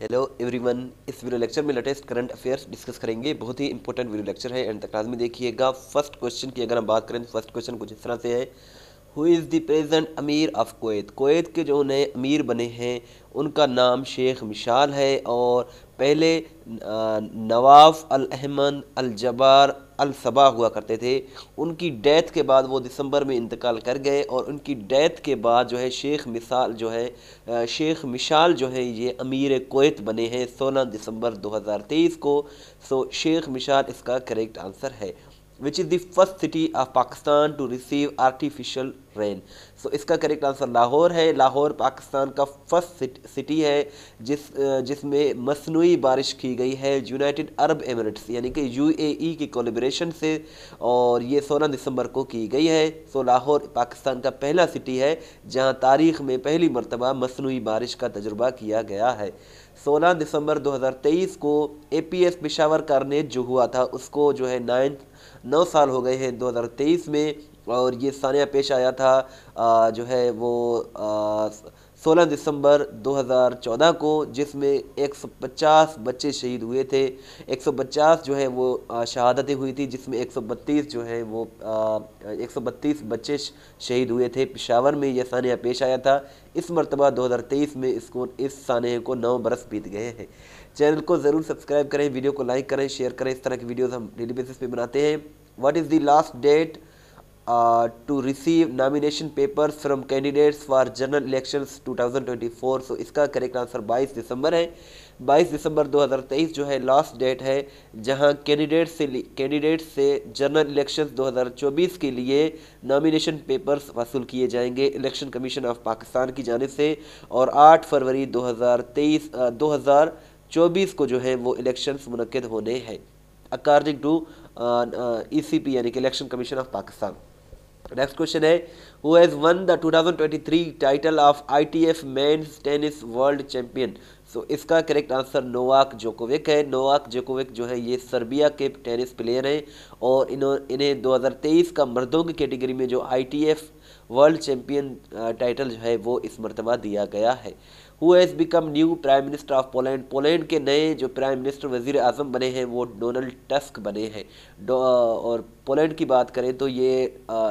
Hello everyone. इस video lecture में latest current affairs discuss करेंगे। बहुत ही इंपॉर्टेंट वीडियो लेक्चर है, एंड तक लाजमी देखिएगा। फर्स्ट क्वेश्चन की अगर हम बात करें तो फर्स्ट क्वेश्चन कुछ इस तरह से है, हु इज़ द प्रेजेंट अमीर ऑफ कुवैत। कुवैत के जो नए अमीर बने हैं उनका नाम शेख मिशाल है, और पहले नवाफ अल अहमद अल जबार अल सबा हुआ करते थे। उनकी डेथ के बाद वो दिसंबर में इंतकाल कर गए, और उनकी डेथ के बाद जो है शेख मिशाल जो है ये अमीर कुवैत बने हैं 16 दिसंबर 2023 को। सो शेख मिशाल इसका करेक्ट आंसर है। Which is the first city of Pakistan to receive artificial rain. सो इसका करेक्ट आंसर लाहौर है। लाहौर पाकिस्तान का फर्स्ट सिटी है जिसमें मसनूई बारिश की गई है यूनाइटेड अरब एमिरेट्स यानी कि यूएई की कोलैबोरेशन से, और ये 16 दिसंबर को की गई है। सो लाहौर पाकिस्तान का पहला सिटी है जहां तारीख़ में पहली मरतबा मसनूई बारिश का तजुर्बा किया गया है। 16 दिसंबर 2023 को एपीएस पेशावर कार्नेट जो हुआ था उसको जो है 9 साल हो गए हैं 2023 में, और ये सानिया पेश आया था जो है वो 16 दिसंबर 2014 को, जिसमें 150 बच्चे शहीद हुए थे। 150 जो है वो शहादतें हुई थी, जिसमें 132 जो है वो 132 बच्चे शहीद हुए थे। पेशावर में यह सानिया पेश आया था। इस मरतबा 2023 में इस सानिया को 9 बरस बीत गए हैं। चैनल को ज़रूर सब्सक्राइब करें, वीडियो को लाइक करें, शेयर करें। इस तरह की वीडियोस हम डेली बेसिस पे बनाते हैं। What is the last date to receive nomination papers from candidates for general elections 2024। सो इसका करेक्ट आंसर 22 दिसंबर है। 22 दिसंबर 2023 जो है लास्ट डेट है जहां कैंडिडेट्स से जनरल इलेक्शंस 2024 के लिए नॉमिनेशन पेपर्स वसूल किए जाएंगे इलेक्शन कमीशन ऑफ पाकिस्तान की जानिब से, और 8 फरवरी 2024 को जो है वो इलेक्शंस मुनक्किद होने हैं अकॉर्डिंग टू ECP यानी कि election commission of Pakistan. Next question है, who has won the 2023 title of ITF men's tennis world champion. सो इसका करेक्ट आंसर नोवाक जोकोविक है। नोवाक जोकोविक जो है ये सर्बिया के टेनिस प्लेयर हैं, और इन्हें 2023 का मर्दों की कैटेगरी में जो ITF वर्ल्ड चैंपियन टाइटल जो है वो इस मरतबा दिया गया है। Who has become new prime minister of Poland. Poland के नए जो प्राइम मिनिस्टर वज़ीर आज़म बने हैं वो डोनाल्ड टस्क बने हैं। और पोलैंड की बात करें तो ये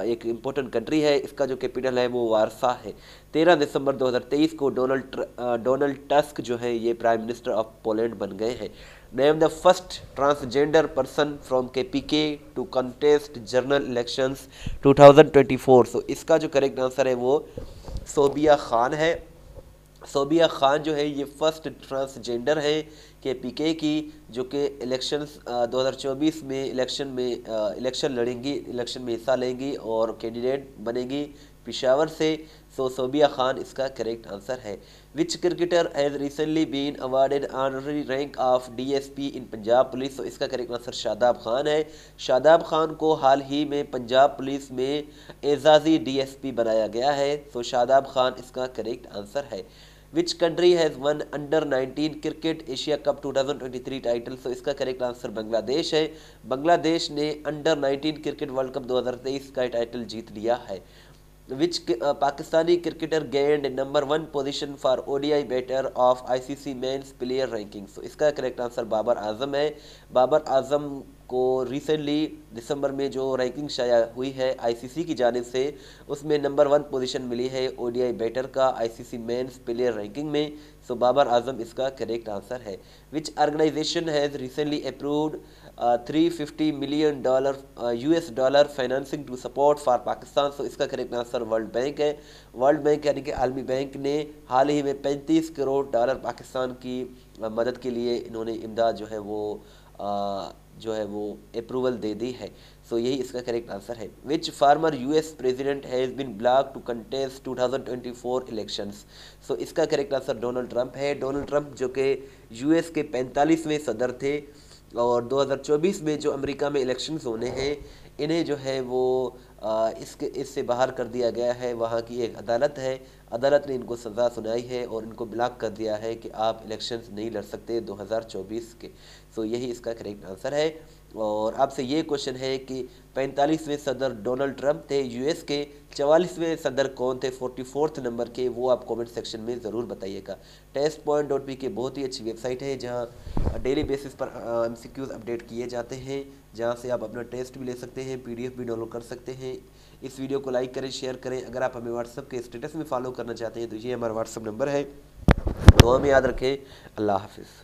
एक इम्पोर्टेंट कंट्री है। इसका जो कैपिटल है वो वारसा है। 13 दिसंबर 2023 को डोनाल्ड टस्क जो है ये प्राइम मिनिस्टर ऑफ पोलैंड बन गए हैं। Name the first transgender person from KPK to contest general elections 2024। सो इसका जो करेक्ट आंसर है वो सोबिया खान है। सोबिया खान जो है ये फर्स्ट ट्रांसजेंडर है KPK की, जो कि इलेक्शंस 2024 में इलेक्शन लड़ेंगी, इलेक्शन में हिस्सा लेंगी और कैंडिडेट बनेगी पेशावर से। सो सोबिया खान इसका करेक्ट आंसर है। Which cricketer has recently been awarded honorary rank of DSP in Punjab police. तो इसका करेक्ट आंसर शादाब खान है। शादाब खान को हाल ही में पंजाब पुलिस में एजाजी DSP बनाया गया है। सो शादाब खान इसका करेक्ट आंसर है। Which country has won under 19 cricket Asia cup 2023 title. सो इसका करेक्ट आंसर बांग्लादेश है। बांग्लादेश ने अंडर 19 क्रिकेट वर्ल्ड कप 2023 का टाइटल जीत लिया है। Which Pakistani cricketer gained number 1 position for ODI batter of ICC men's player ranking. सो इसका करेक्ट आंसर बाबर आजम है। बाबर आजम को रिसेंटली दिसंबर में जो रैंकिंग शाया हुई है ICC की जानिब से, उसमें नंबर 1 पोजीशन मिली है ODI बैटर का ICC मेंस प्लेयर रैंकिंग में। सो बाबर आजम इसका करेक्ट आंसर है। Which organization has recently approved $350 million US financing to support for Pakistan. सो इसका करेक्ट आंसर वर्ल्ड बैंक है। वर्ल्ड बैंक यानी कि आलमी बैंक ने हाल ही में $35 करोड़ पाकिस्तान की मदद के लिए इन्होंने इमदाद जो है वो अप्रूवल दे दी है। सो यही इसका करेक्ट आंसर है। Which former US president has been blocked to contest 2024 elections. सो इसका करेक्ट आंसर डोनाल्ड ट्रंप है। डोनाल्ड ट्रंप जो कि US के 45वें सदर थे, और 2024 में जो अमेरिका में इलेक्शंस होने हैं इन्हें जो है वो इससे बाहर कर दिया गया है। वहाँ की एक अदालत है, अदालत ने इनको सज़ा सुनाई है और इनको ब्लॉक कर दिया है कि आप इलेक्शंस नहीं लड़ सकते 2024 के। सो यही इसका करेक्ट आंसर है। और आपसे ये क्वेश्चन है कि 45वें सदर डोनाल्ड ट्रंप थे, यूएस के 44वें सदर कौन थे 44th नंबर के, वो आप कमेंट सेक्शन में ज़रूर बताइएगा। testpoint.pk बहुत ही अच्छी वेबसाइट है जहां डेली बेसिस पर एमसीक्यूज अपडेट किए जाते हैं, जहां से आप अपना टेस्ट भी ले सकते हैं, पीडीएफ भी डाउनलोड कर सकते हैं। इस वीडियो को लाइक करें, शेयर करें। अगर आप हमें व्हाट्सएप के स्टेटस में फॉलो करना चाहते हैं तो ये हमारा व्हाट्सएप नंबर है। तो हमें याद रखें। अल्लाह हाफिज़।